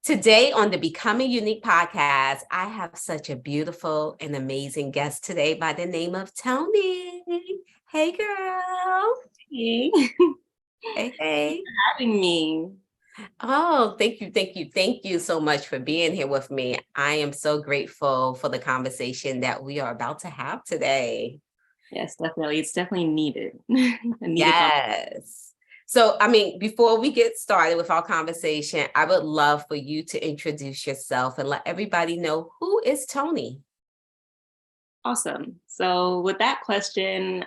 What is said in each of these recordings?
Today on the Becoming Unique podcast, I have such a beautiful and amazing guest today by the name of Toni. Hey, girl. Hey, Hey, hey. having me. Oh, thank you, thank you, thank you so much for being here with me. I am so grateful for the conversation that we are about to have today. Yes, definitely. It's definitely needed. A needed conversation. Yes. So, before we get started with our conversation, I would love for you to introduce yourself and let everybody know who is Toni. Awesome. So, with that question,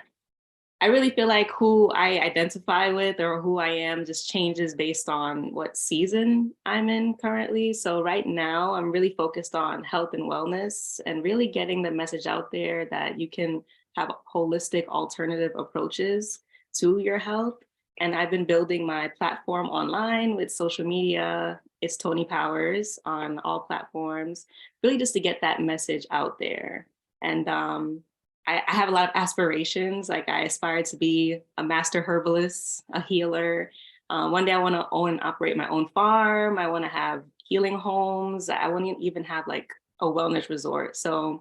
I really feel like who I identify with or who I am just changes based on what season I'm in currently. So, right now, I'm really focused on health and wellness and really getting the message out there that you can have holistic alternative approaches to your health. And I've been building my platform online with social media. It's Toni Powers on all platforms, really just to get that message out there. And I have a lot of aspirations. Like I aspire to be a master herbalist, a healer. One day I want to own and operate my own farm. I want to have healing homes. I want to even have like a wellness resort. So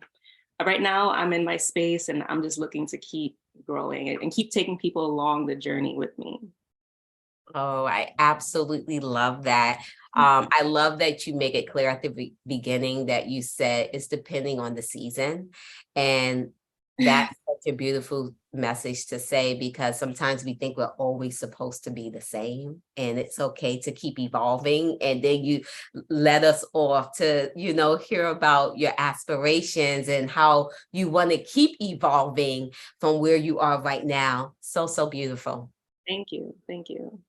right now I'm in my space and I'm just looking to keep growing and keep taking people along the journey with me. Oh, I absolutely love that. I love that you make it clear at the beginning that you said it's depending on the season. And that's such a beautiful message to say because sometimes we think we're always supposed to be the same and it's okay to keep evolving. And then you let us off to, hear about your aspirations and how you want to keep evolving from where you are right now. So, so beautiful. Thank you. Thank you.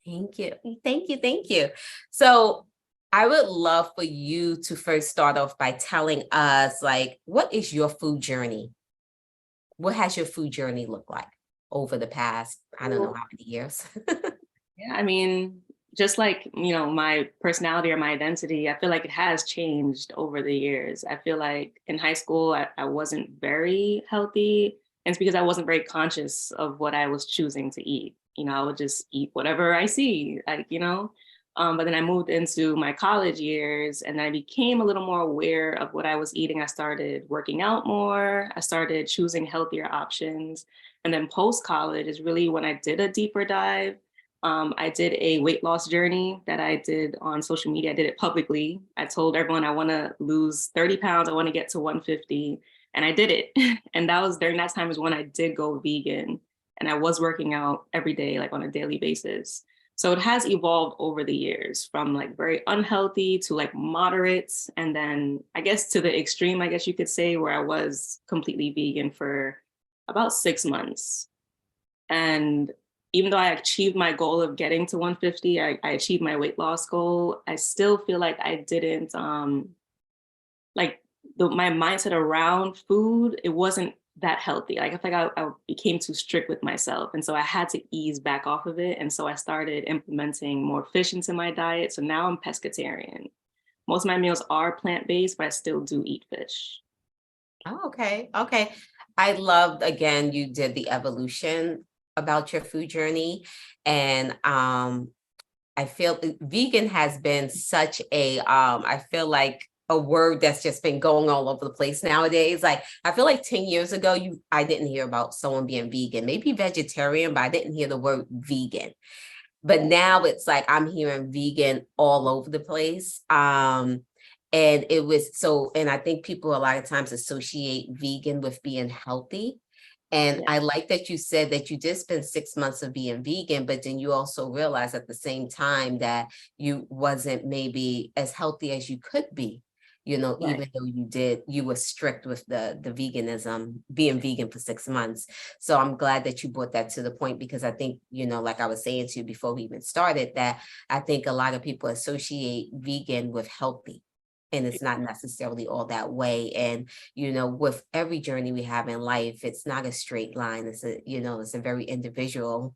Thank you. Thank you. Thank you. So I would love for you to first start off by telling us, like, what is your food journey? What has your food journey looked like over the past, I don't know how many years? Yeah, I mean, just like, my personality or my identity, I feel like it has changed over the years. I feel like in high school, I wasn't very healthy. And it's because I wasn't very conscious of what I was choosing to eat. I would just eat whatever I see, But then I moved into my college years and I became a little more aware of what I was eating. I started working out more. I started choosing healthier options. And then post college is really when I did a deeper dive. I did a weight loss journey that I did on social media. I did it publicly. I told everyone I want to lose 30 pounds. I want to get to 150. And I did it. And that was during that time is when I did go vegan. And I was working out every day, like on a daily basis. So it has evolved over the years from like very unhealthy to like moderate. And then I guess to the extreme, I guess you could say, where I was completely vegan for about 6 months. And even though I achieved my goal of getting to 150, I achieved my weight loss goal. I still feel like I didn't like my mindset around food, it wasn't that healthy. Like I feel like I became too strict with myself. And so I had to ease back off of it. And so I started implementing more fish into my diet. So now I'm pescatarian. Most of my meals are plant-based, but I still do eat fish. Oh, okay. Okay. I loved again, you did the evolution about your food journey. And I feel vegan has been such a I feel like a word that's just been going all over the place nowadays. Like I feel like 10 years ago, I didn't hear about someone being vegan, maybe vegetarian, but I didn't hear the word vegan. But now it's like I'm hearing vegan all over the place. And it was so, and I think people a lot of times associate vegan with being healthy. And Yeah. I like that you said that you did spend 6 months of being vegan, but then you also realized at the same time that you wasn't maybe as healthy as you could be, Right. even though you were strict with the veganism, being vegan for 6 months. So I'm glad that you brought that to the point because I think, like I was saying to you before we even started, that I think a lot of people associate vegan with healthy. And it's not necessarily all that way. And, with every journey we have in life, it's not a straight line. It's a very individual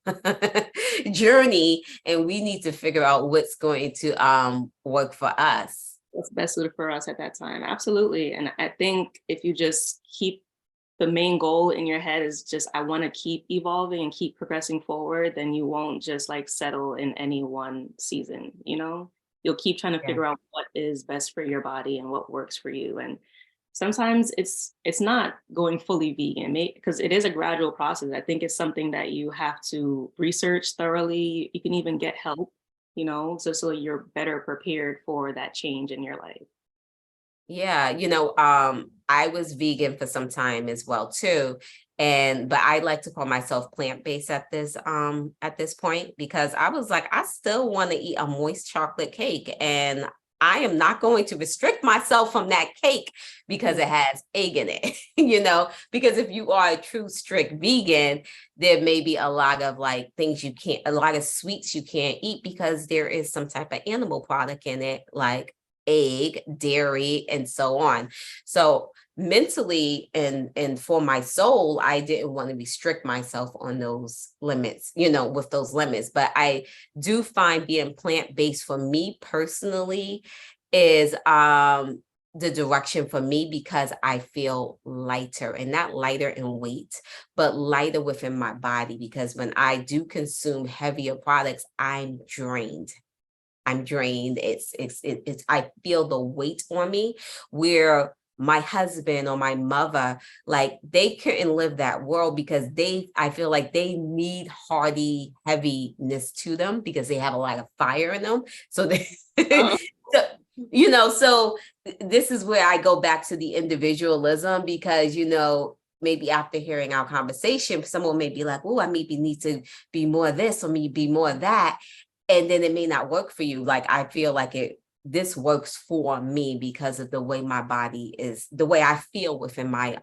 journey. And we need to figure out what's going to work for us. What's best suited for us at that time. Absolutely. And I think if you just keep the main goal in your head is just, I want to keep evolving and keep progressing forward, then you won't just like settle in any one season, you'll keep trying to Yeah. figure out what is best for your body and what works for you. And sometimes it's not going fully vegan, because it is a gradual process. I think it's something that you have to research thoroughly. You can even get help, so you're better prepared for that change in your life. Yeah, I was vegan for some time as well too. But I like to call myself plant-based at this point, because I was like, I still want to eat a moist chocolate cake, and I am not going to restrict myself from that cake because it has egg in it, because if you are a true strict vegan, there may be a lot of like things a lot of sweets you can't eat because there is some type of animal product in it, like egg, dairy, and so on. So mentally and for my soul, I didn't want to restrict myself on those limits, with those limits. But I do find being plant-based for me personally is the direction for me, because I feel lighter, and not lighter in weight, but lighter within my body, because when I do consume heavier products, I'm drained. I feel the weight on me, where my husband or my mother, like, they couldn't live that world, because I feel like they need hearty heaviness to them because they have a lot of fire in them. So they, Oh, so, so this is where I go back to the individualism, because, maybe after hearing our conversation, someone may be like, oh, I maybe need to be more of this or maybe be more of that. And then it may not work for you. Like, I feel like this works for me because of the way my body is, the way I feel within my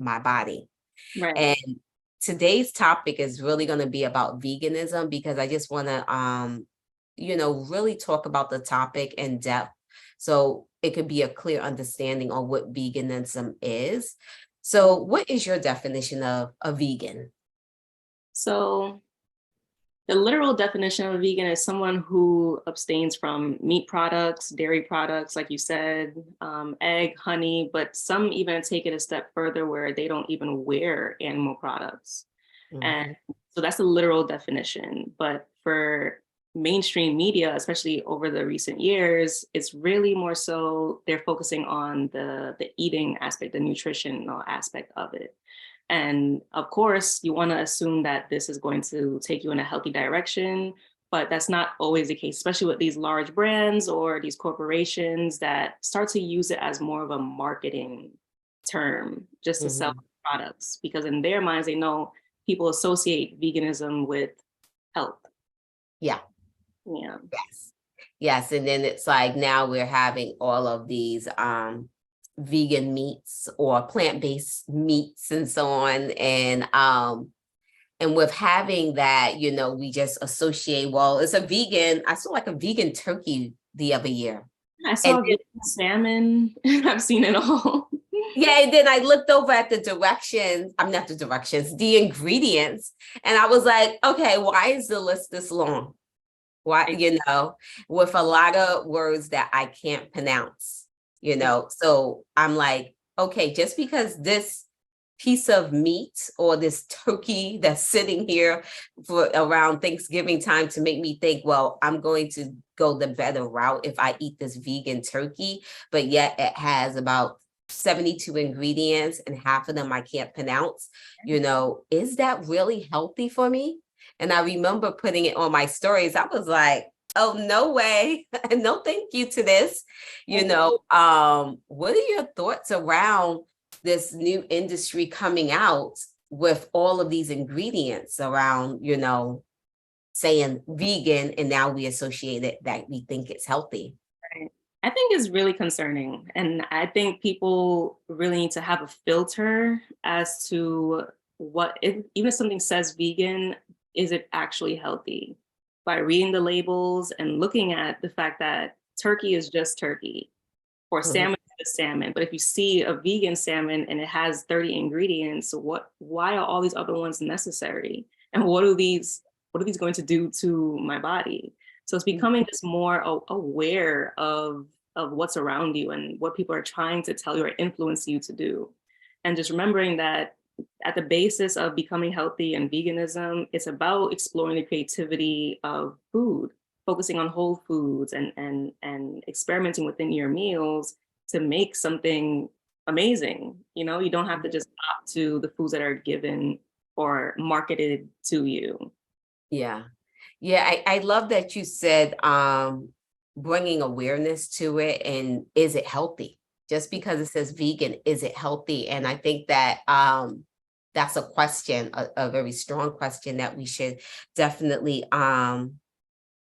body. right. And today's topic is really going to be about veganism, because I just want to really talk about the topic in depth, so it could be a clear understanding on what veganism is. So what is your definition of a vegan? So the literal definition of a vegan is someone who abstains from meat products, dairy products, like you said, egg, honey, but some even take it a step further where they don't even wear animal products. And Mhm. so that's the literal definition. But for mainstream media, especially over the recent years, it's really more so they're focusing on the eating aspect, the nutritional aspect of it. And of course, you want to assume that this is going to take you in a healthy direction, but that's not always the case, especially with these large brands or these corporations that start to use it as more of a marketing term just to sell Mhm. products, because in their minds, they know people associate veganism with health. Yeah. Yeah. Yes. Yes. And then it's like now we're having all of these vegan meats or plant-based meats and so on. And with having that, we just associate, well, it's a vegan. I saw like a vegan turkey the other year. I And saw vegan salmon. I've seen it all. yeah, and then I looked over at the directions. I'm not the directions, the ingredients. And I was like, okay, why is the list this long? Why, with a lot of words that I can't pronounce, So I'm like, okay, just because this piece of meat or this turkey that's sitting here for around Thanksgiving time to make me think, well, I'm going to go the better route if I eat this vegan turkey, but yet it has about 72 ingredients and half of them I can't pronounce, is that really healthy for me? And I remember putting it on my stories. I was like, oh, no way. No, thank you to this. What are your thoughts around this new industry coming out with all of these ingredients around, saying vegan, and now we associate it that we think it's healthy? Right. I think it's really concerning. And I think people really need to have a filter as to even if something says vegan, is it actually healthy? By reading the labels and looking at the fact that turkey is just turkey, or Mhm. salmon is just salmon. But if you see a vegan salmon and it has 30 ingredients, why are all these other ones necessary? And what are these going to do to my body? So it's becoming just more aware of what's around you and what people are trying to tell you or influence you to do. And just remembering that at the basis of becoming healthy and veganism, it's about exploring the creativity of food, focusing on whole foods and experimenting within your meals to make something amazing. You know, you don't have to just opt to the foods that are given or marketed to you. Yeah. Yeah, I love that you said bringing awareness to it, and is it healthy? Just because it says vegan, is it healthy? And I think that that's a question, a very strong question that we should definitely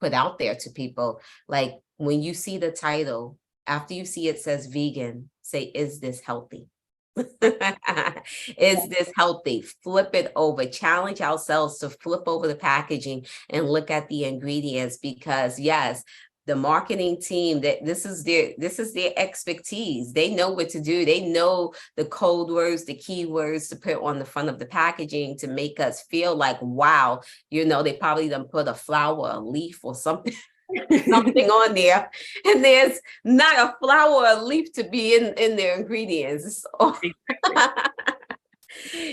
put out there to people. Like when you see the title, after you see it says vegan, say, is this healthy? Is this healthy? Flip it over, challenge ourselves to flip over the packaging and look at the ingredients, because yes, the marketing team, that this is their expertise. They know what to do. They know the code words, the keywords to put on the front of the packaging to make us feel like, wow, they probably done put a flower, a leaf or something something on there, and there's not a flower or a leaf to be in their ingredients. So,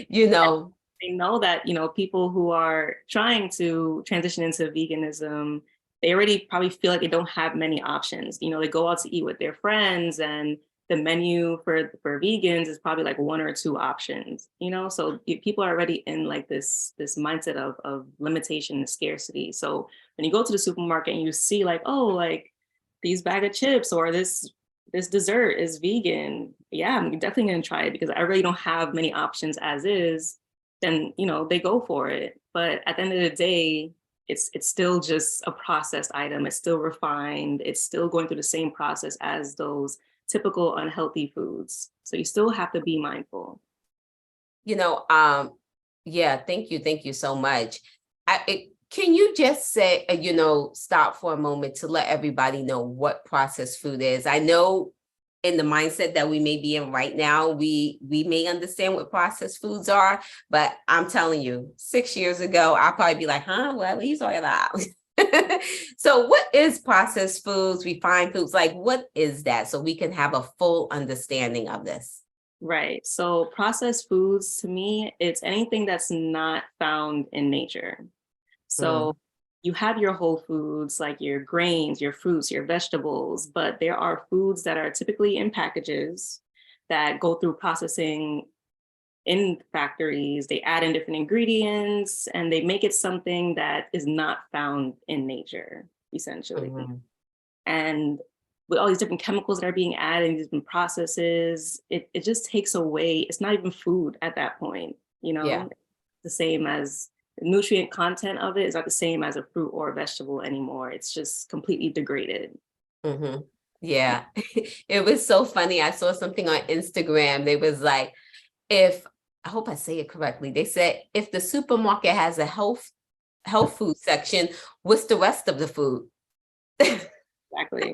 you know, They know that, people who are trying to transition into veganism, they already probably feel like they don't have many options. They go out to eat with their friends, and the menu for vegans is probably like one or two options, so people are already in like this mindset of limitation and scarcity. So when you go to the supermarket and you see like, oh, like these bag of chips or this dessert is vegan, yeah, I'm definitely going to try it because I really don't have many options as is. Then they go for it. But at the end of the day, it's still just a processed item. It's still refined. It's still going through the same process as those typical unhealthy foods. So you still have to be mindful. you know, um, yeah, thank you so much. Can you just say, stop for a moment to let everybody know what processed food is? I know in the mindset that we may be in right now, we may understand what processed foods are, but I'm telling you, 6 years ago, I'll probably be like, huh, what are you talking about? So what is processed foods, refined foods? Like, what is that? So we can have a full understanding of this. Right. So processed foods to me, it's anything that's not found in nature. Mm, So you have your whole foods like your grains, your fruits, your vegetables, but there are foods that are typically in packages that go through processing in factories. They add in different ingredients and they make it something that is not found in nature, essentially. mhm. And with all these different chemicals that are being added in these different processes, it just takes away, it's not even food at that point, Yeah. the same as the nutrient content of it is not the same as a fruit or a vegetable anymore. It's just completely degraded. Hmm. Yeah. It was so funny. I saw something on Instagram. They was like, if I hope I say it correctly, they said if the supermarket has a health food section, what's the rest of the food? Exactly.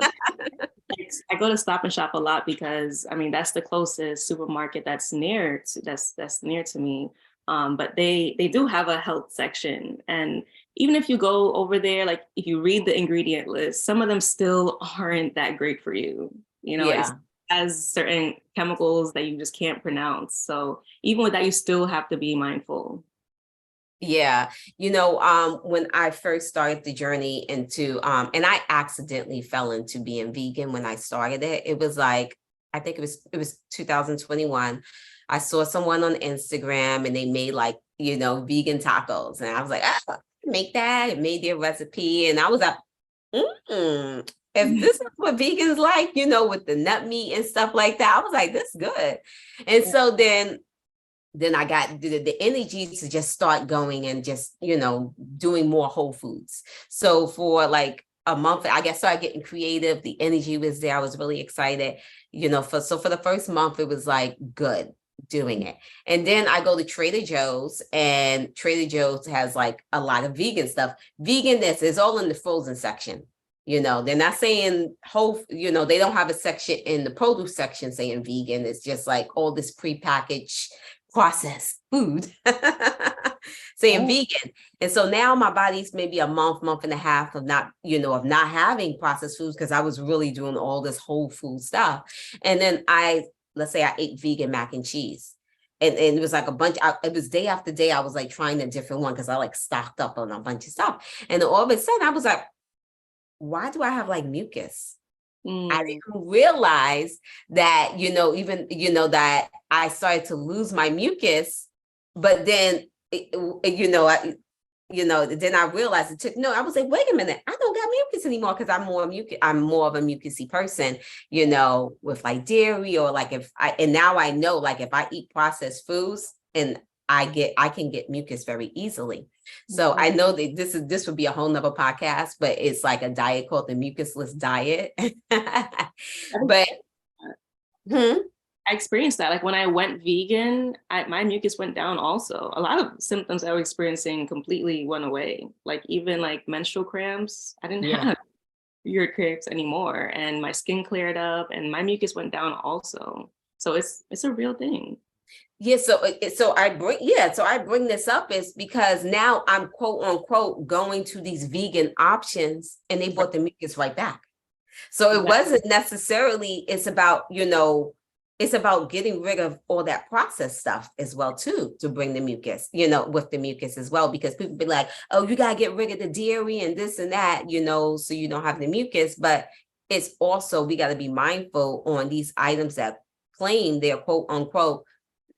I go to Stop and Shop a lot because I mean that's the closest supermarket that's near to me. But they do have a health section, and even if you go over there, like if you read the ingredient list, some of them still aren't that great for you. It's Yeah. has certain chemicals that you just can't pronounce. So even with that, you still have to be mindful. Yeah. When I first started the journey into and I accidentally fell into being vegan when I started it. It was like, I think it was 2021. I saw someone on Instagram and they made like, vegan tacos. And I was like, make that, and made their recipe. And I was like, if this is what vegans like, with the nut meat and stuff like that, I was like, this is good. And so then I got the energy to just start going and just, doing more whole foods. So for like a month, I guess, started getting creative. The energy was there. I was really excited, for the first month, it was like good doing it. And then I go to Trader Joe's, and Trader Joe's has like a lot of vegan stuff. Vegan, this is all in the frozen section. They're not saying whole, they don't have a section in the produce section saying vegan. It's just like all this prepackaged processed food saying Oh, vegan. And so now my body's maybe a month and a half of not, of not having processed foods, because I was really doing all this whole food stuff. And then let's say I ate vegan mac and cheese. And it was like it was day after day. I was like trying a different one because I like stocked up on a bunch of stuff. And then all of a sudden I was like, why do I have like mucus? I Mm. didn't realize that, even, that I started to lose my mucus, but then, then I realized no, I was like, wait a minute, I don't got mucus anymore because I'm more of a mucusy person, with like dairy or like and now I know like if I eat processed foods and I can get mucus very easily. So I know that this would be a whole nother podcast, but it's like a diet called the mucusless diet. But hmm, I experienced that. Like when I went vegan, my mucus went down also. A lot of symptoms I was experiencing completely went away. Like even like menstrual cramps, I didn't yeah. have period cramps anymore. And my skin cleared up and my mucus went down also. So it's a real thing. Yeah, so I bring this up is because now I'm quote unquote going to these vegan options and they brought the mucus right back. So it Exactly. wasn't necessarily, it's about getting rid of all that processed stuff as well too, to bring the mucus, with the mucus as well, because people be like, oh, you gotta get rid of the dairy and this and that, so you don't have the mucus. But it's also, we gotta be mindful on these items that claim they're quote unquote,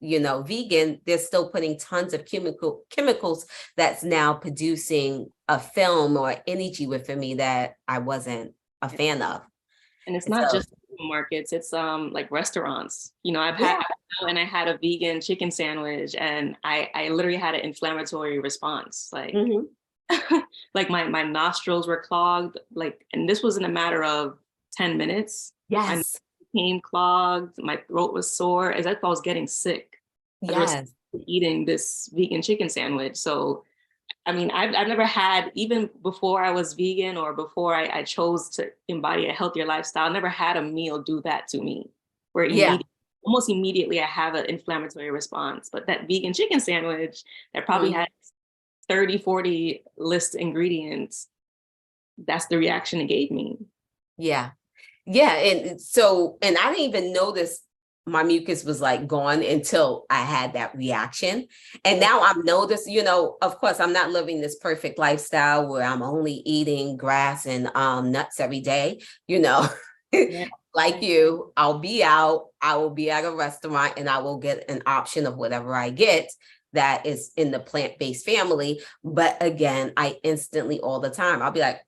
vegan, they're still putting tons of chemicals that's now producing a film or energy within me that I wasn't a fan of. And it's And not so, just markets, it's like restaurants. yeah, I had a vegan chicken sandwich and I literally had an inflammatory response. Like mhm, like my nostrils were clogged, like, and this was in a matter of 10 minutes. My nose yes, became clogged, my throat was sore, as if I was getting sick as a result yes, of eating this vegan chicken sandwich. So I mean, I've never had, even before I was vegan or before I chose to embody a healthier lifestyle, I never had a meal do that to me, where yeah. almost immediately I have an inflammatory response. But that vegan chicken sandwich that probably Mhm. had 30, 40 list ingredients, that's the reaction it gave me. Yeah. Yeah. And I didn't even notice my mucus was like gone until I had that reaction. And now I'm noticed, of course, I'm not living this perfect lifestyle where I'm only eating grass and nuts every day, Yeah. like you, I will be at a restaurant and I will get an option of whatever I get that is in the plant-based family. But again, I instantly all the time, I'll be like,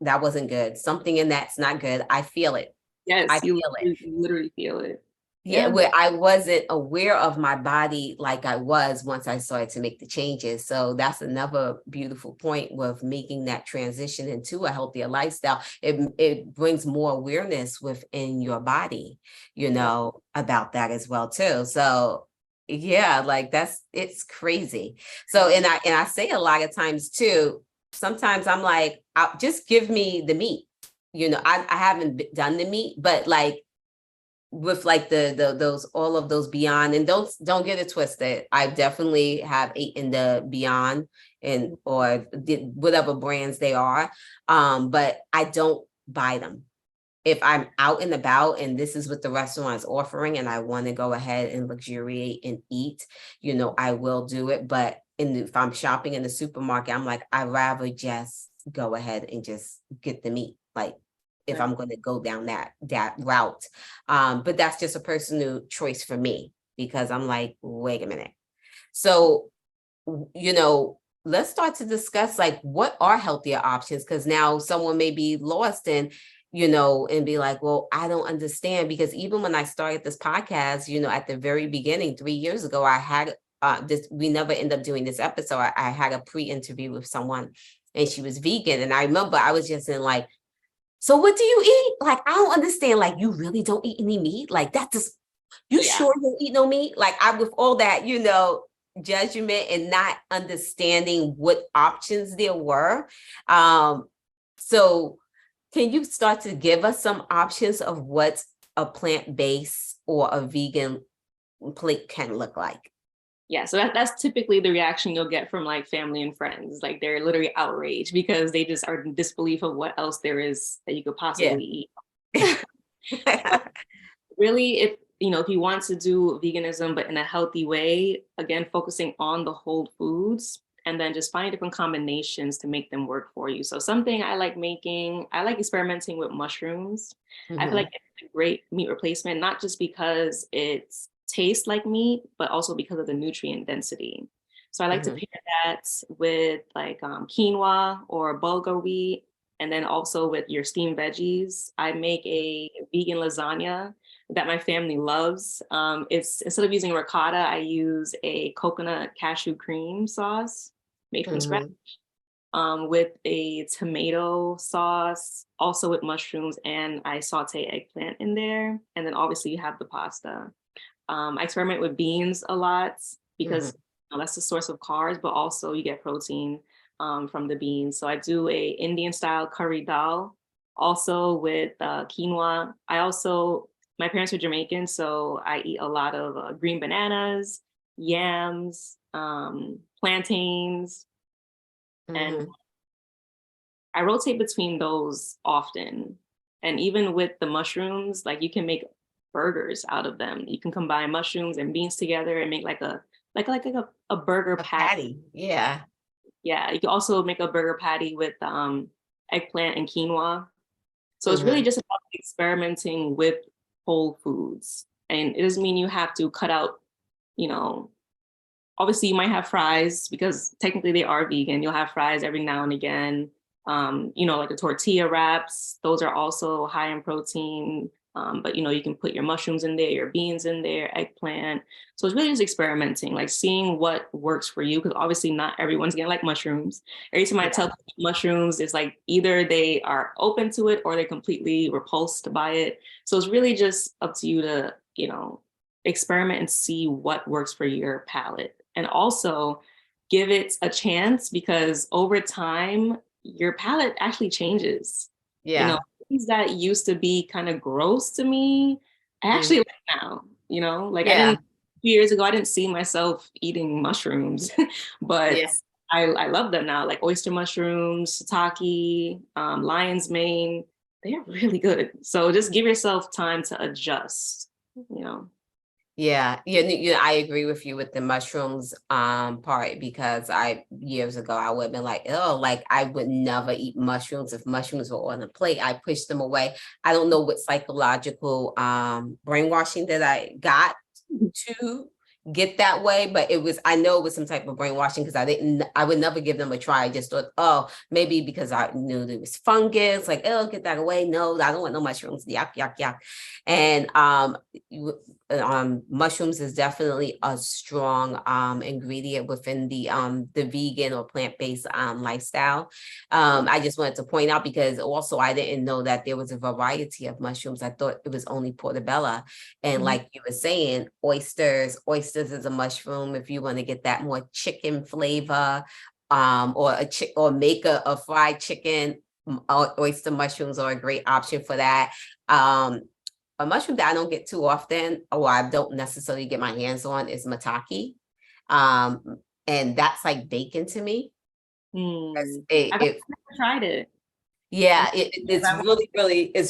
that wasn't good. Something in that's not good. I feel it. I Yes, feel it. you literally feel it. Yeah, Yeah. where I wasn't aware of my body like I was once I started to make the changes. So that's another beautiful point with making that transition into a healthier lifestyle. It brings more awareness within your body, about that as well too. So yeah, like it's crazy. So and I say a lot of times too, sometimes I'm like, just give me the meat. I haven't done the meat, but like with like the those all of those Beyond, and don't get it twisted. I definitely have eaten the Beyond and or whatever brands they are, but I don't buy them. If I'm out and about and this is what the restaurant is offering and I want to go ahead and luxuriate and eat, I will do it. But if I'm shopping in the supermarket, I'm like, I'd rather just go ahead and just get the meat. Like if Right. I'm going to go down that route. But that's just a personal choice for me because I'm like, wait a minute. So, let's start to discuss like what are healthier options, because now someone may be lost in, and be like, well, I don't understand, because even when I started this podcast, at the very beginning 3 years ago, I had this, we never end up doing this episode. I had a pre-interview with someone and she was vegan, and I remember I was just in like, so what do you eat? Like, I don't understand. Like, you really don't eat any meat? Like, that just, you Yeah. sure you don't eat no meat? Like, I, with all that, judgment and not understanding what options there were. So can you start to give us some options of what a plant-based or a vegan plate can look like? Yeah, so that's typically the reaction you'll get from like family and friends. Like they're literally outraged because they just are in disbelief of what else there is that you could Yeah. possibly eat. Really, if you want to do veganism but in a healthy way, again focusing on the whole foods, and then just find different combinations to make them work for you. So something I like making, I like experimenting with mushrooms. I feel like Mhm, it's a great meat replacement, not just because it tastes like meat, but also because of the nutrient density. So I like to mhm, pair that with like quinoa or bulgur wheat, and then also with your steamed veggies. I make a vegan lasagna that my family loves. It's instead of using ricotta, I use a coconut cashew cream sauce made from scratch, mhm, with a tomato sauce, also with mushrooms, and I saute eggplant in there. And then obviously you have the pasta. I experiment with beans a lot because mhm. that's the source of carbs, but also you get protein from the beans. So I do a Indian style curry dal, also with quinoa. My parents are Jamaican, so I eat a lot of green bananas, yams, plantains, and Mhm. I rotate between those often. And even with the mushrooms, like you can make burgers out of them. You can combine mushrooms and beans together and make like a burger A patty. patty, yeah, Yeah, you can also make a burger patty with eggplant and quinoa. So it's really mhm, just about experimenting with whole foods. And it doesn't mean you have to cut out, you know, obviously you might have fries because technically they are vegan. You'll have fries every now and again. Like the tortilla wraps, those are also high in protein. But you can put your mushrooms in there, your beans in there, eggplant. So it's really just experimenting, like seeing what works for you, because obviously not everyone's gonna like mushrooms. Every time I yeah, tell people mushrooms, it's like either they are open to it or they're completely repulsed by it. So it's really just up to you to, experiment and see what works for your palate. And also give it a chance because over time, your palate actually changes. You know, yeah, things that used to be kind of gross to me, I actually mhm, like now, like yeah, a few years ago, I didn't see myself eating mushrooms, but yeah. I love them now, like oyster mushrooms, shiitake, lion's mane. They're really good. So just give yourself time to adjust, you know. Yeah, yeah, I agree with you with the mushrooms part because I years ago I would have been like, oh, like I would never eat mushrooms if mushrooms were on a plate. I pushed them away. I don't know what psychological brainwashing that I got to get that way, but I know it was some type of brainwashing because I would never give them a try. I just thought, oh, maybe because I knew there was fungus, like, oh, get that away. No, I don't want no mushrooms. Yuck, yuck, yuck. And mushrooms is definitely a strong ingredient within the vegan or plant-based lifestyle. I just wanted to point out because also I didn't know that there was a variety of mushrooms. I thought it was only portobello. And Mhm. like you were saying, oysters is a mushroom if you want to get that more chicken flavor, or make a fried chicken. Oyster mushrooms are a great option for that. Um, a mushroom that I don't get too often, or I don't necessarily get my hands on, is maitake. And that's like bacon to me. Hmm. It, I've it never tried it. I'm it's I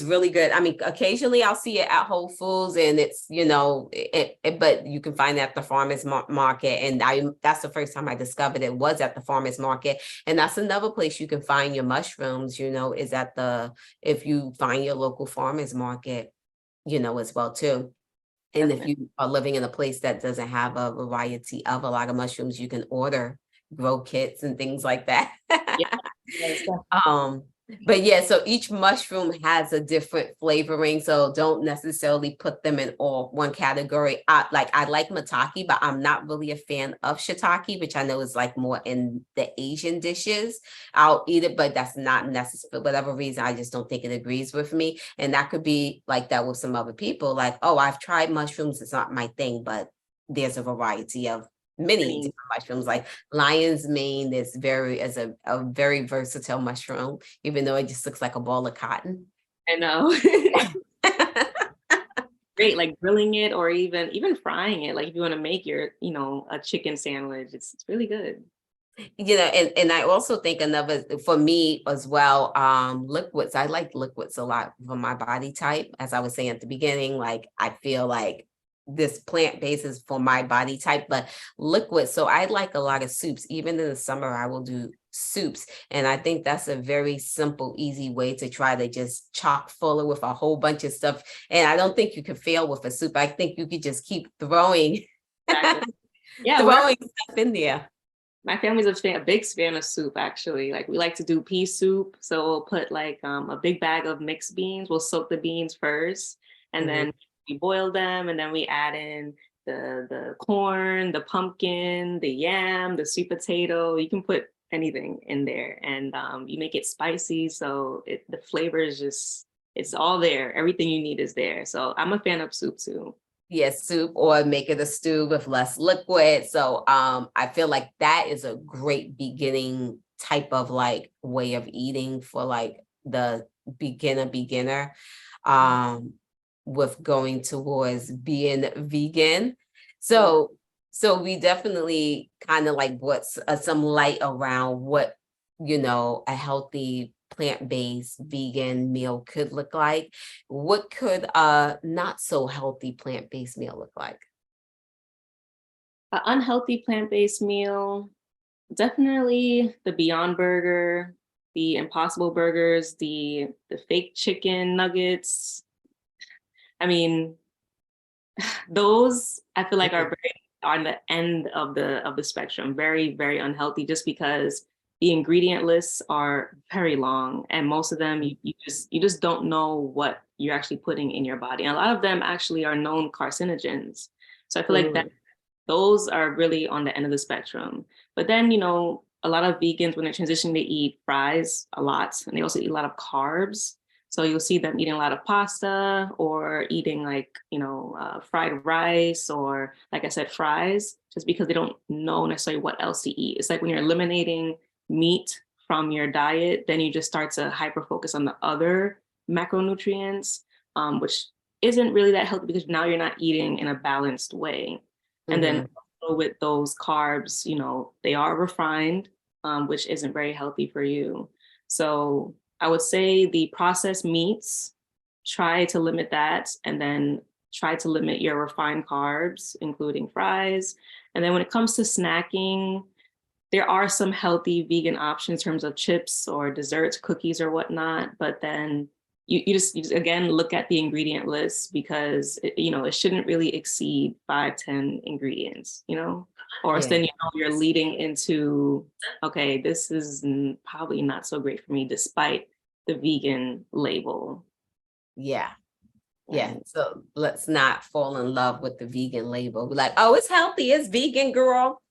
really good. I mean, occasionally I'll see it at Whole Foods, and it's but you can find it at the farmers market. And that's the first time I discovered it was at the farmers market, and that's another place you can find your mushrooms. Is at the if you find your local farmers market, as well too. And if definitely. you are living in a place that doesn't have a variety of a lot of mushrooms, you can order grow kits and things like that. Yeah. Yes, Um, but yeah, so each mushroom has a different flavoring, so don't necessarily put them in all one category. I like maitake, but I'm not really a fan of shiitake, which I know is like more in the Asian dishes. I'll eat it, but that's not necessary for whatever reason. I just don't think it agrees with me, and that could be like that with some other people. Like, oh, I've tried mushrooms; it's not my thing, but there's a variety of many definitely. different mushrooms. Like lion's mane is a very versatile mushroom, even though it just looks like a ball of cotton. I know. Great, like grilling it or even frying it. Like if you want to make a chicken sandwich, it's really good. And I also think another for me as well, liquids. I like liquids a lot for my body type. As I was saying at the beginning, like I feel like this plant basis for my body type, but liquid. So I like a lot of soups. Even in the summer, I will do soups. And I think that's a very simple, easy way to try to just chock full it with a whole bunch of stuff. And I don't think you could fail with a soup. I think you could just keep throwing, Exactly. Yeah, throwing stuff in there. my family's a big fan of soup, actually. Like we like to do pea soup. So we'll put like a big bag of mixed beans. We'll soak the beans first, and Mhm. then we boil them, and then we add in the corn, the pumpkin, the yam, the sweet potato. You can put anything in there, and you make it spicy. So the flavor is just, it's all there. Everything you need is there. So I'm a fan of soup too. Yes, soup, or make it a stew with less liquid. So I feel like that is a great beginning type of like way of eating for like the beginner um with going towards being vegan. Yeah. So we definitely kind of like brought some light around what, a healthy plant-based vegan meal could look like. What could a not so healthy plant-based meal look like? An unhealthy plant-based meal, definitely the Beyond Burger, the Impossible Burgers, the fake chicken nuggets. I mean, those I feel like are Mhm. very on the end of the spectrum, very, very unhealthy just because the ingredient lists are very long, and most of them you just don't know what you're actually putting in your body. And a lot of them actually are known carcinogens. So I feel like that Mm, those are really on the end of the spectrum. But then, a lot of vegans, when they're transitioning, they eat fries a lot, and they also eat a lot of carbs. So you'll see them eating a lot of pasta or eating like, fried rice or, like I said, fries, just because they don't know necessarily what else to eat. It's like when you're eliminating meat from your diet, then you just start to hyper focus on the other macronutrients, which isn't really that healthy because now you're not eating in a balanced way. And then mhm. also with those carbs, they are refined, which isn't very healthy for you. So I would say the processed meats, try to limit that, and then try to limit your refined carbs, including fries. And then when it comes to snacking, there are some healthy vegan options in terms of chips or desserts, cookies or whatnot. But then you just again look at the ingredient list because it shouldn't really exceed 5, 10 ingredients, or else Yeah, then you're leading into, okay, this is probably not so great for me despite the vegan label. yeah, yeah. And So let's not fall in love with the vegan label. Be like, oh, it's healthy, it's vegan, girl.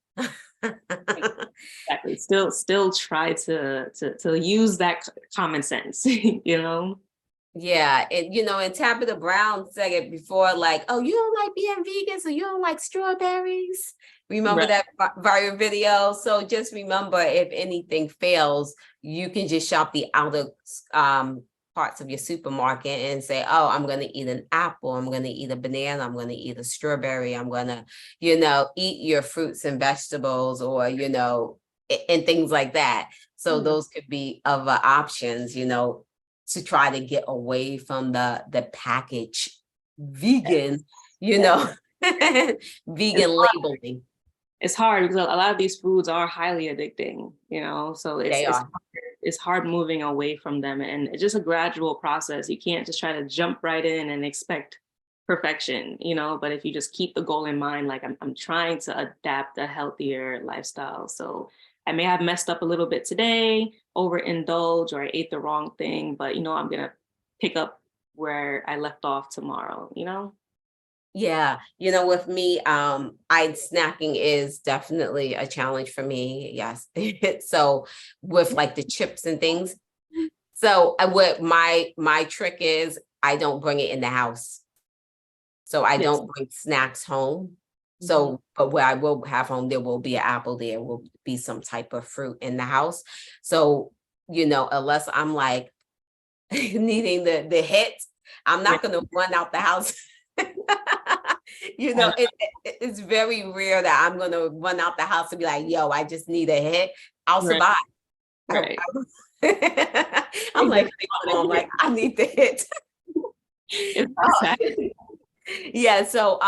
exactly, still try to use that common sense, Yeah, and Tabitha Brown said it before, like, "Oh, you don't like being vegan, so you don't like strawberries." Remember Right. that viral video? So just remember, if anything fails, you can just shop the outer um, parts of your supermarket and say, "Oh, I'm going to eat an apple. I'm going to eat a banana. I'm going to eat a strawberry. I'm going to, eat your fruits and vegetables, or and things like that." So Hmm. those could be other options, to try to get away from the package vegan, you Yeah. know, It's vegan hard. labeling. It's hard because a lot of these foods are highly addicting, so it's They it's are. hard, it's hard moving away from them, and it's just a gradual process. You can't just try to jump right in and expect perfection, but if you just keep the goal in mind, like I'm trying to adapt a healthier lifestyle. So I may have messed up a little bit today, overindulge, or I ate the wrong thing, but I'm gonna pick up where I left off tomorrow. Yeah, with me, I snacking is definitely a challenge for me. Yes. So with like the chips and things. So what my trick is, I don't bring it in the house. So I Yes. don't bring snacks home. Mhm. So, but what I will have home, there will be an apple, there will be some type of fruit in the house. So, unless I'm like needing the hit, I'm Yeah. not gonna run out the house. I know. It's very rare that I'm gonna run out the house and be like, yo, I just need a hit. I'll Right. survive. I, Right. I'm like, Exactly. I'm like, I need the hit. It's Oh, exactly. Yeah, so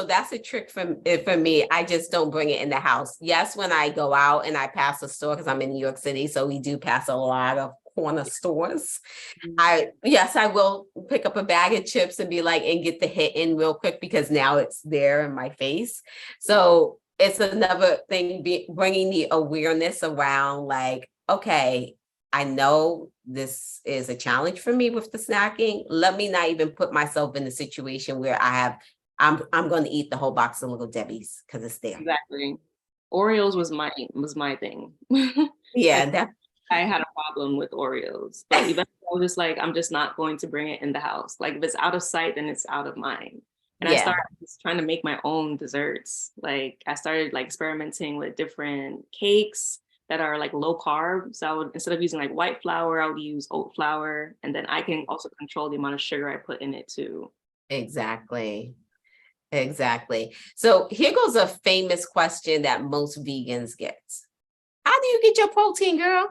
that's a trick for me. I just don't bring it in the house. Yes, when I go out and I pass a store, because I'm in New York City, so we do pass a lot of corner stores. Mm. I will pick up a bag of chips and be like, and get the hit in real quick because now it's there in my face. So it's another thing, bringing the awareness around, like, okay, I know this is a challenge for me with the snacking. Let me not even put myself in a situation where I'm going to eat the whole box of Little Debbie's because it's there. Exactly. Oreos was my thing. Yeah, Like that I had a problem with Oreos, but eventually I was just like, I'm just not going to bring it in the house. Like if it's out of sight, then it's out of mind. And I yeah, started just trying to make my own desserts. Like I started like experimenting with different cakes that are like low carb. So I would, instead of using like white flour, I would use oat flour. And then I can also control the amount of sugar I put in it too. exactly. Exactly. So here goes a famous question that most vegans get. How do you get your protein, girl?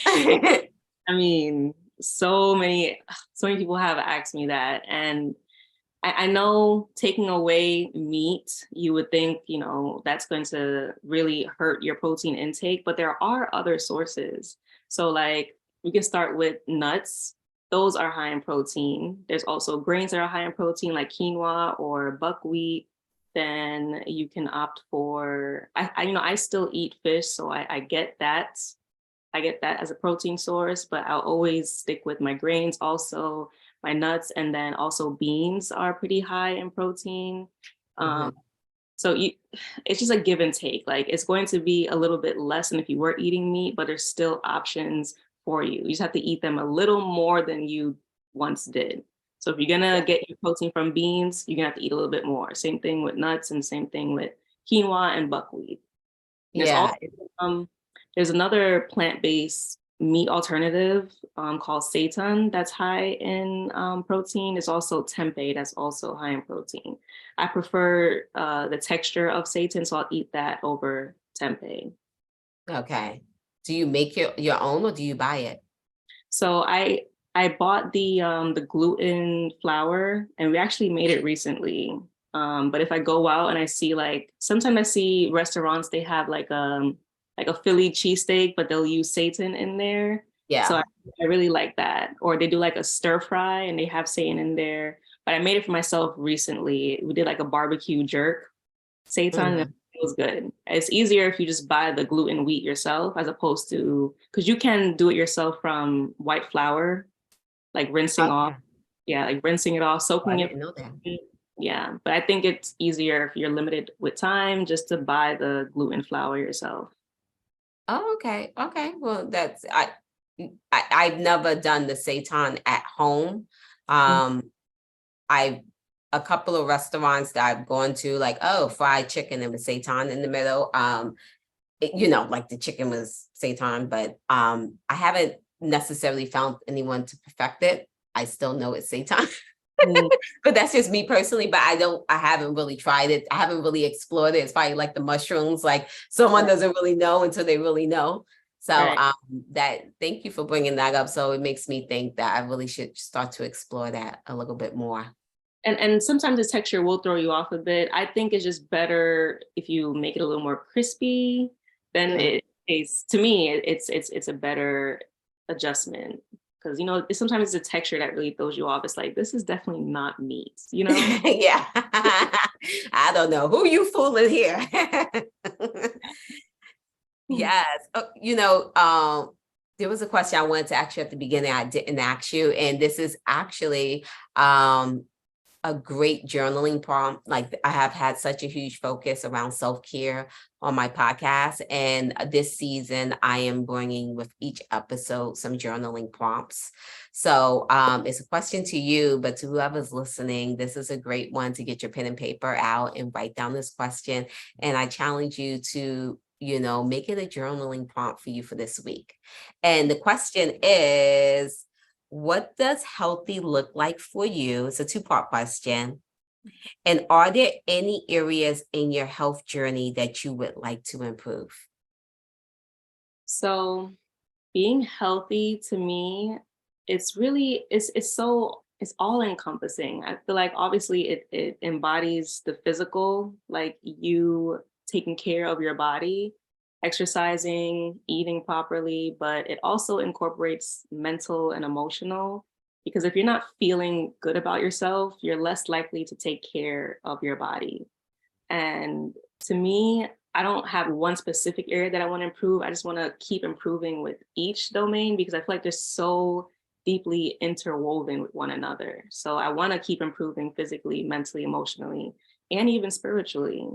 I mean, so many people have asked me that. And I know taking away meat, you would think, that's going to really hurt your protein intake, but there are other sources. So like we can start with nuts. Those are high in protein. There's also grains that are high in protein, like quinoa or buckwheat. Then you can opt for, I still eat fish, so I get that. I get that as a protein source, but I'll always stick with my grains also, my nuts, and then also beans are pretty high in protein. Um, Mhm. so it's just a give and take. Like it's going to be a little bit less than if you were eating meat, but there's still options for you. You just have to eat them a little more than you once did. So if you're gonna Yeah. get your protein from beans, you're gonna have to eat a little bit more. Same thing with nuts and same thing with quinoa and buckwheat. There's Yeah. also um, there's another plant-based meat alternative called seitan that's high in protein. There's also tempeh that's also high in protein. I prefer the texture of seitan, so I'll eat that over tempeh. Okay. Do you make your own or do you buy it? So I bought the gluten flour, and we actually made it recently. But if I go out and I see like sometimes I see restaurants, they have like a Philly cheesesteak, but they'll use seitan in there. So Yeah. I really like that. Or they do like a stir fry and they have seitan in there. But I made it for myself recently. We did like a barbecue jerk seitan, and it Mhm. was good. It's easier if you just buy the gluten wheat yourself as opposed to, because you can do it yourself from white flour, like rinsing off. Okay. Yeah, like rinsing it off, Oh, I soaking it. didn't know that. Yeah, but I think it's easier if you're limited with time just to buy the gluten flour yourself. Oh, okay. Okay. Well, I've never done the seitan at home. Mm. Um, I a couple of restaurants that I've gone to, like, oh, fried chicken and with seitan in the middle. Like the chicken was seitan, but I haven't necessarily found anyone to perfect it. I still know it's seitan. Mm. But that's just me personally, but I haven't really tried it. I haven't really explored it. It's probably like the mushrooms, like someone Right, doesn't really know until they really know. So right. that thank you for bringing that up. So it makes me think that I really should start to explore that a little bit more. And sometimes the texture will throw you off a bit. I think it's just better if you make it a little more crispy. Then Mm. it tastes, to me, it's a better adjustment. Because sometimes it's the texture that really throws you off. It's like this is definitely not meat. Yeah. I don't know who you fooling here. Yes. There was a question I wanted to ask you at the beginning. I didn't ask you, and this is actually um a great journaling prompt. Like I have had such a huge focus around self-care on my podcast. And this season, I am bringing with each episode some journaling prompts. So it's a question to you, but to whoever's listening, this is a great one to get your pen and paper out and write down this question. And I challenge you to, make it a journaling prompt for you for this week. And the question is, what does healthy look like for you? It's a two-part question. And are there any areas in your health journey that you would like to improve? So being healthy to me, it's really it's so it's all encompassing. I feel like obviously it embodies the physical, like you taking care of your body, exercising, eating properly, but it also incorporates mental and emotional. Because if you're not feeling good about yourself, you're less likely to take care of your body. And to me, I don't have one specific area that I want to improve. I just want to keep improving with each domain because I feel like they're so deeply interwoven with one another. So I want to keep improving physically, mentally, emotionally, and even spiritually.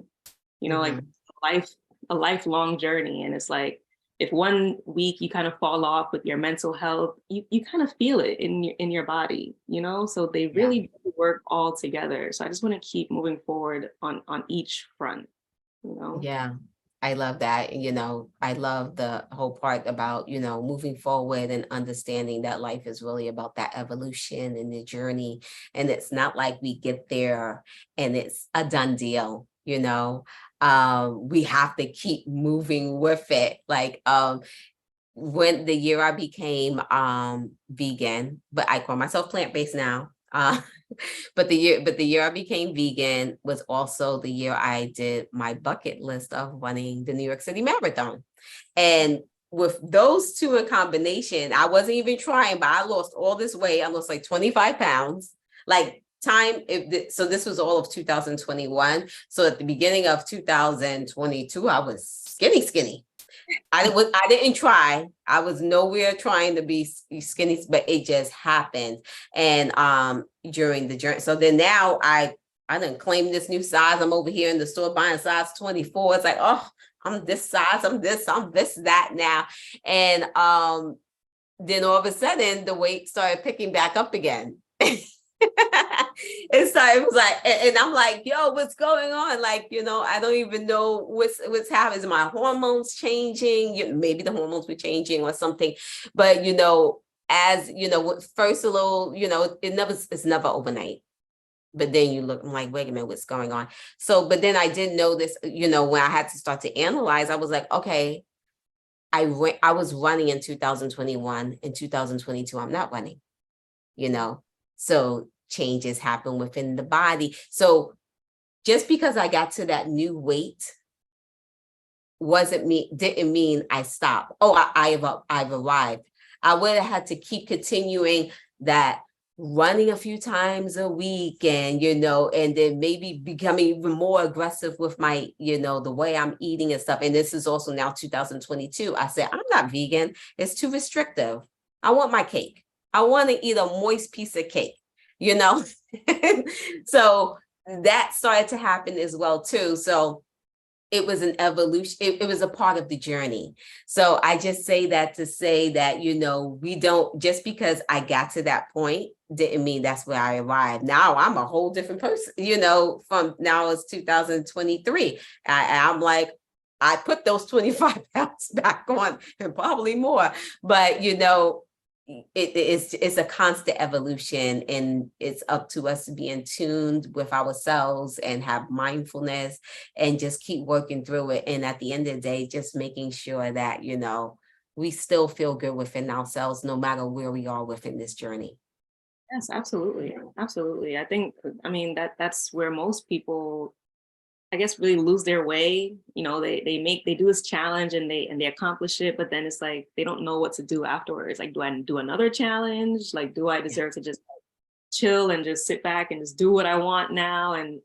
Like Mhm. life, a lifelong journey. And it's like if one week you kind of fall off with your mental health, you kind of feel it in your body, So they Yeah. really do work all together. So I just want to keep moving forward on each front. Yeah, I love that. I love the whole part about, moving forward and understanding that life is really about that evolution and the journey. And it's not like we get there and it's a done deal. We have to keep moving with it. Like, when the year I became vegan, but I call myself plant-based now. But the year I became vegan was also the year I did my bucket list of running the New York City Marathon. And with those two in combination, I wasn't even trying, but I lost all this weight. I lost like 25 pounds. Like so this was all of 2021. So at the beginning of 2022, I was skinny. I didn't try. I was nowhere trying to be skinny, but it just happened. And during the journey. So then now I didn't claim this new size. I'm over here in the store buying size 24. It's like, oh, I'm this size, I'm this, that now. And then all of a sudden the weight started picking back up again. And so it was like, and I'm like, yo, what's going on? Like, I don't even know what's happening. Is my hormones changing? Maybe the hormones were changing or something. But as first a little, it's never overnight. But then you look, I'm like, wait a minute, what's going on? So, but then I did know this, when I had to start to analyze, I was like, okay, I was running in 2021. In 2022, I'm not running, you know so changes happen within the body. So just because I got to that new weight didn't mean I stopped. Oh, I've arrived. I would have had to keep continuing that, running a few times a week, and then maybe becoming even more aggressive with my, the way I'm eating and stuff. And this is also now 2022. I said, I'm not vegan. It's too restrictive. I want my cake. I want to eat a moist piece of cake, you know? So that started to happen as well too. So it was an evolution. It was a part of the journey. So I just say that to say that, we don't, just because I got to that point didn't mean that's where I arrived. Now I'm a whole different person, from now it's 2023. I'm like, I put those 25 pounds back on and probably more, but it's a constant evolution, and it's up to us to be in tune with ourselves and have mindfulness and just keep working through it. And at the end of the day, just making sure that, we still feel good within ourselves, no matter where we are within this journey. Yes, absolutely. Absolutely. I mean, that's where most people, I guess, really lose their way. They do this challenge and they accomplish it, but then it's like they don't know what to do afterwards. Like, do I do another challenge? Like, do I Yeah. deserve to just chill and just sit back and just do what I want now? And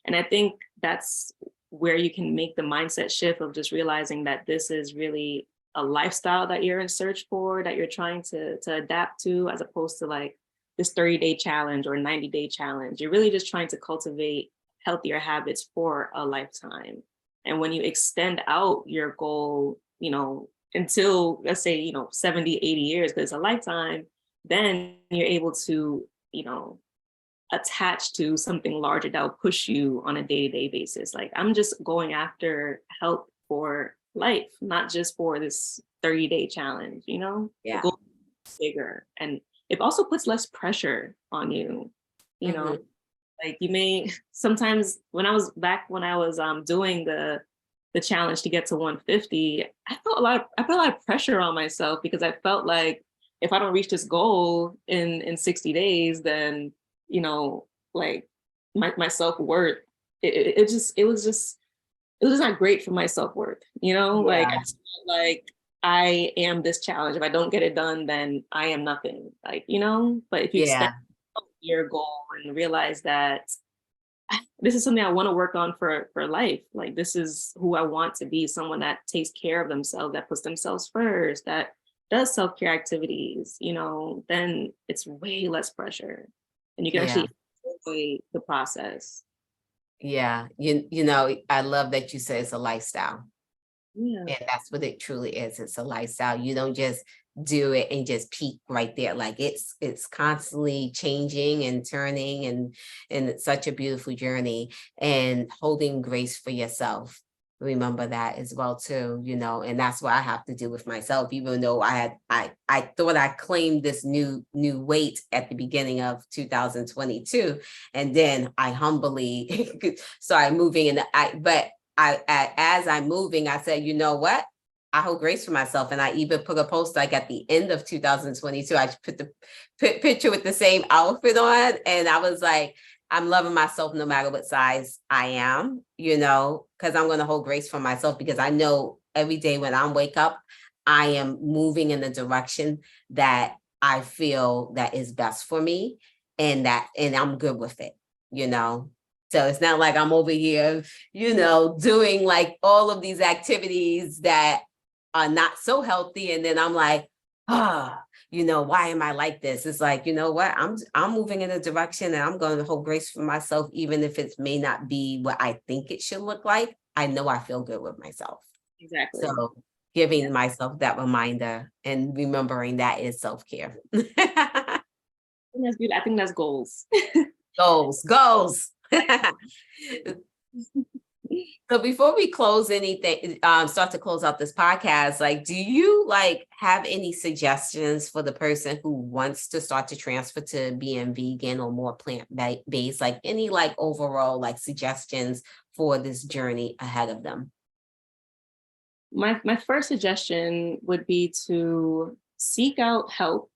I think that's where you can make the mindset shift of just realizing that this is really a lifestyle that you're in search for, that you're trying to adapt to, as opposed to like this 30-day challenge or 90-day challenge. You're really just trying to cultivate healthier habits for a lifetime. And when you extend out your goal, until, let's say, 70, 80 years, because it's a lifetime, then you're able to, attach to something larger that will push you on a day-to-day basis. Like, I'm just going after health for life, not just for this 30-day challenge, The Yeah. goal is bigger. And it also puts less pressure on you, you know. Mhm. Like, you may sometimes, when I was doing the challenge to get to 150, I put a lot of pressure on myself because I felt like if I don't reach this goal in 60 days, then, you know, like my self-worth, it was just not great for my self-worth, you know, like I Yeah. just felt like I am this challenge. If I don't get it done, then I am nothing, like, you know, but if you extend Yeah. your goal and realize that this is something I want to work on for life. Like this is who I want to be, someone that takes care of themselves, that puts themselves first, that does self-care activities, you know, then it's way less pressure. And you can Yeah. actually enjoy the process. Yeah. You know, I love that you say it's a lifestyle. Yeah. And that's what it truly is. It's a lifestyle. You don't just do it and just peak right there. Like it's constantly changing and turning, and it's such a beautiful journey, and holding grace for yourself. Remember that as well too, you know, and that's what I have to do with myself, even though I thought I claimed this new weight at the beginning of 2022. And then I humbly started moving, and as I'm moving, I said, you know what? I hold grace for myself. And I even put a post like at the end of 2022. I put the picture with the same outfit on. And I was like, I'm loving myself no matter what size I am, you know, because I'm going to hold grace for myself, because I know every day when I wake up, I am moving in the direction that I feel that is best for me, and I'm good with it, you know. So it's not like I'm over here, you know, doing like all of these activities that are not so healthy. And then I'm like, you know, why am I like this? It's like, you know what? I'm moving in a direction, and I'm going to hold grace for myself, even if it may not be what I think it should look like. I know I feel good with myself. Exactly. So Yeah. giving myself that reminder and remembering that is self-care. I think that's beautiful. I think that's goals. Goals, goals. So before we close anything, start to close out this podcast, like, do you like have any suggestions for the person who wants to start to transfer to being vegan or more plant-based? Like any like overall like suggestions for this journey ahead of them? My first suggestion would be to seek out help.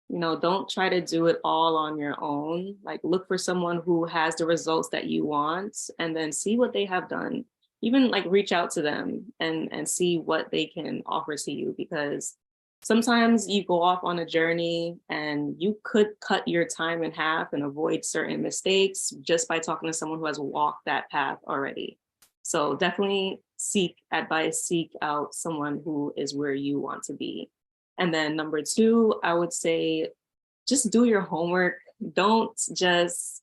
You know, don't try to do it all on your own. Like look for someone who has the results that you want and then see what they have done. Even like reach out to them and see what they can offer to you, because sometimes you go off on a journey and you could cut your time in half and avoid certain mistakes just by talking to someone who has walked that path already. So definitely seek advice, seek out someone who is where you want to be. And then number two, I would say just do your homework. Don't just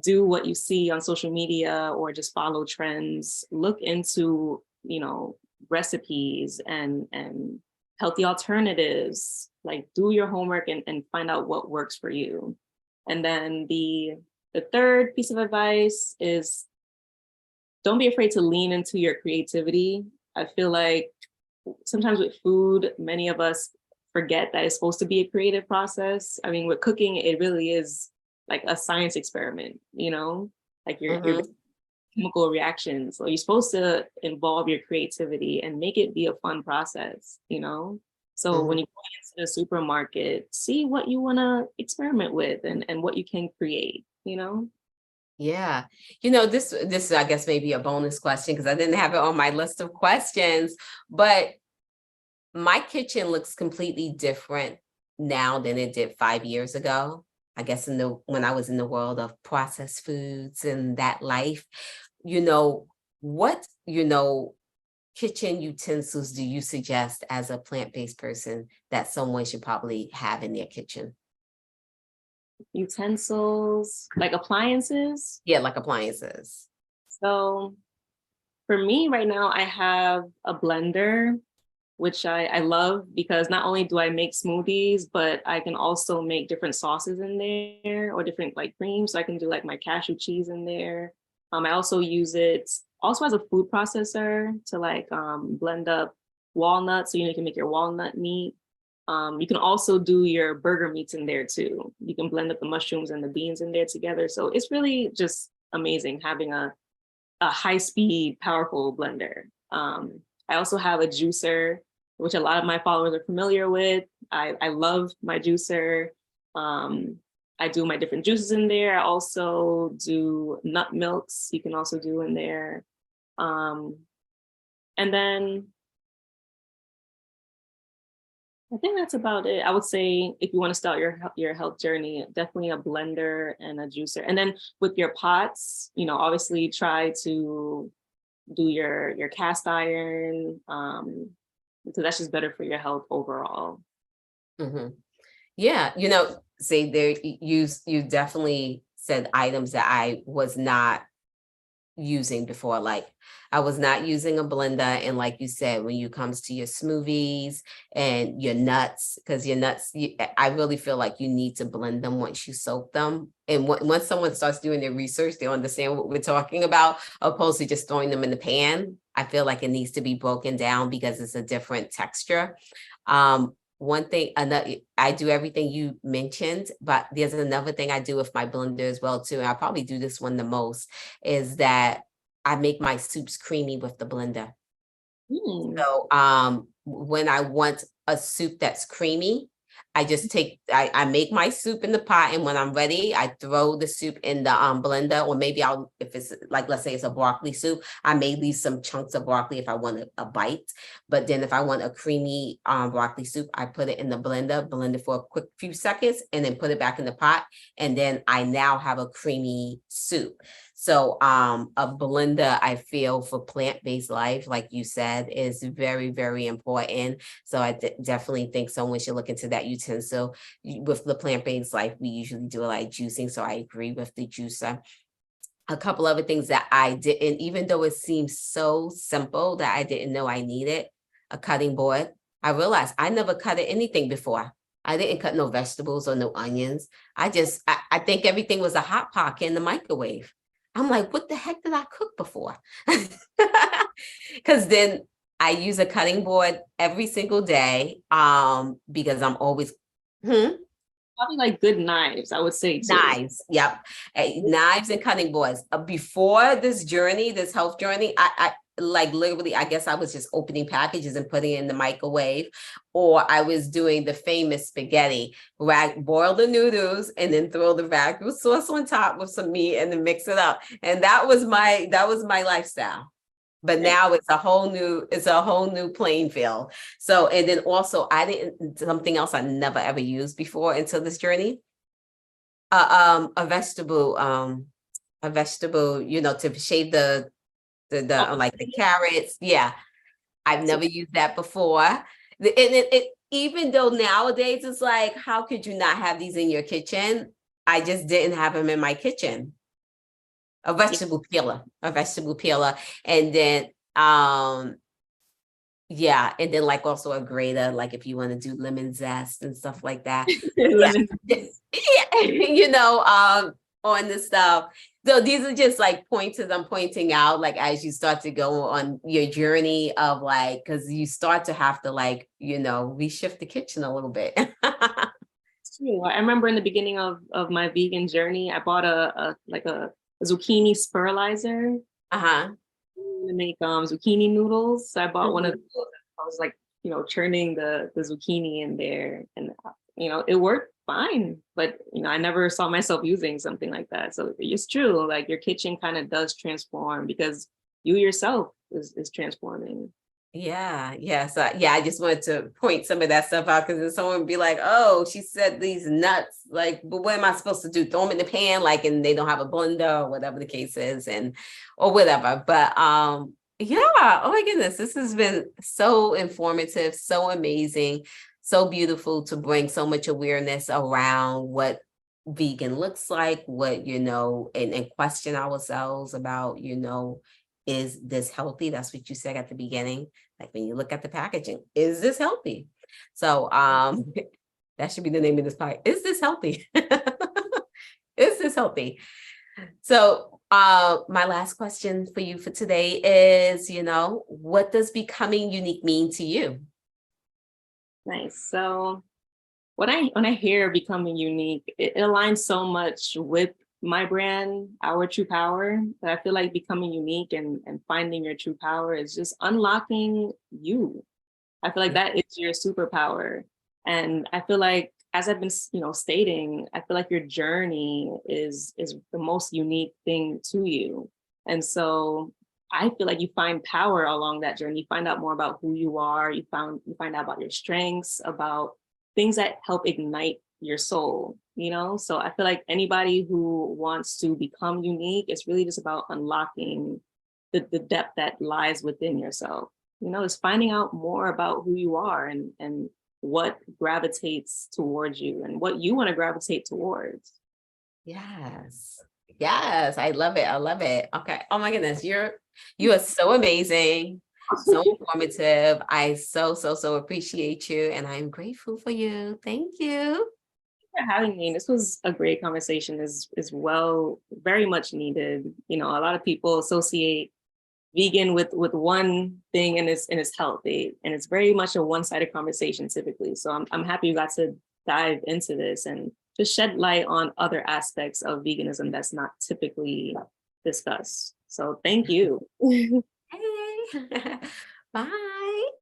do what you see on social media or just follow trends. Look into, you know, recipes and healthy alternatives. Like do your homework and find out what works for you. And then the third piece of advice is don't be afraid to lean into your creativity. I feel like sometimes with food, many of us forget that it's supposed to be a creative process. I mean, with cooking, it really is like a science experiment, you know, like your Mhm. chemical reactions. So you're supposed to involve your creativity and make it be a fun process, you know? So Mhm. when you go into the supermarket, see what you want to experiment with and what you can create, you know? Yeah. You know, this I guess maybe a bonus question, because I didn't have it on my list of questions, but my kitchen looks completely different now than it did 5 years ago. I guess when I was in the world of processed foods and that life, you know, what, kitchen utensils do you suggest as a plant-based person that someone should probably have in their kitchen? Utensils, like appliances. Yeah, like appliances. So for me right now, I have a blender, which I love because not only do I make smoothies, but I can also make different sauces in there or different like creams. So I can do like my cashew cheese in there. I also use it also as a food processor to like blend up walnuts. So you can make your walnut meat. You can also do your burger meats in there too. You can blend up the mushrooms and the beans in there together. So it's really just amazing having a high speed, powerful blender. I also have a juicer. which a lot of my followers are familiar with. I love my juicer. I do my different juices in there. I also do nut milks. You can also do in there. And then I think that's about it. I would say if you want to start your health journey, definitely a blender and a juicer. And then with your pots, obviously try to do your cast iron, because that's just better for your health overall. Mhm. Yeah, say there you definitely said items that I was not using before. Like I was not using a blender, and like you said, when you comes to your smoothies and your nuts, because your nuts, I really feel like you need to blend them once you soak them. And once someone starts doing their research, they'll understand what we're talking about, opposed to just throwing them in the pan. I feel like it needs to be broken down because it's a different texture. One thing, another, I do everything you mentioned, but there's another thing I do with my blender as well too. And I probably do this one the most, is that I make my soups creamy with the blender. Mm. So when I want a soup that's creamy, I make my soup in the pot, and when I'm ready, I throw the soup in the blender, or maybe if it's like, let's say it's a broccoli soup, I may leave some chunks of broccoli if I want a bite. But then if I want a creamy broccoli soup, I put it in the blend it for a quick few seconds, and then put it back in the pot, and then I now have a creamy soup. So a blender, I feel, for plant-based life, like you said, is very, very important. So I definitely think someone should look into that utensil. With the plant-based life, we usually do a lot of juicing, so I agree with the juicer. A couple other things that I didn't, even though it seems so simple, that I didn't know I needed: a cutting board. I realized I never cut anything before. I didn't cut no vegetables or no onions. I think everything was a hot pocket in the microwave. I'm like, what the heck did I cook before? Because then I use a cutting board every single day, because I'm always, Probably like good knives, I would say too. knives. Yep. Knives and cutting boards. Before this journey, this health journey, I like literally, I guess I was just opening packages and putting it in the microwave, or I was doing the famous spaghetti, boil the noodles and then throw the ragu sauce on top with some meat and then mix it up. And that was my lifestyle. But now it's a whole new playing field. So, and then also something else I never ever used before until this journey, a vegetable, to shave the like the carrots. Yeah, I've never used that before. Even though nowadays it's like, how could you not have these in your kitchen? I just didn't have them in my kitchen. A vegetable peeler, and then yeah, and then like also a grater, like if you want to do lemon zest and stuff like that. Yeah, Lemon. yeah, on the stuff. So these are just like pointers I'm pointing out, like as you start to go on your journey of like, because you start to have to like, reshift the kitchen a little bit. It's true. I remember in the beginning of my vegan journey, I bought a zucchini spiralizer Uh-huh. to make zucchini noodles. So I bought one of Mhm. those. I was like, churning the zucchini in there, and it worked fine. But I never saw myself using something like that. So it's true. Like your kitchen kind of does transform because you yourself is transforming. Yeah, yeah. So yeah, I just wanted to point some of that stuff out, because then someone would be like, "Oh, she said these nuts." Like, but what am I supposed to do? Throw them in the pan, like, and they don't have a blender or whatever the case is, or whatever. But yeah. Oh my goodness, this has been so informative, so amazing, so beautiful to bring so much awareness around what vegan looks like, what and question ourselves about, is this healthy? That's what you said at the beginning. Like when you look at the packaging, is this healthy? So that should be the name of this pie. Is this healthy? Is this healthy? So my last question for you for today is, what does becoming unique mean to you? Nice. So when I hear becoming unique, it aligns so much with my brand, our true power, that I feel like becoming unique and finding your true power is just unlocking you. I feel like that is your superpower. And I feel like, as I've been, stating, I feel like your journey is the most unique thing to you. And so I feel like you find power along that journey. You find out more about who you are. You find out about your strengths, about things that help ignite your soul, So I feel like anybody who wants to become unique, it's really just about unlocking the depth that lies within yourself. Is finding out more about who you are and what gravitates towards you and what you want to gravitate towards. Yes. Yes, I love it. I love it. Okay. Oh my goodness, you are so amazing, so informative. I so appreciate you, and I'm grateful for you. Thank you. For having me. This was a great conversation, is well, very much needed. A lot of people associate vegan with one thing, and it's healthy, and it's very much a one-sided conversation typically. So I'm happy you got to dive into this and just shed light on other aspects of veganism that's not typically discussed. So thank you. Hey. Bye.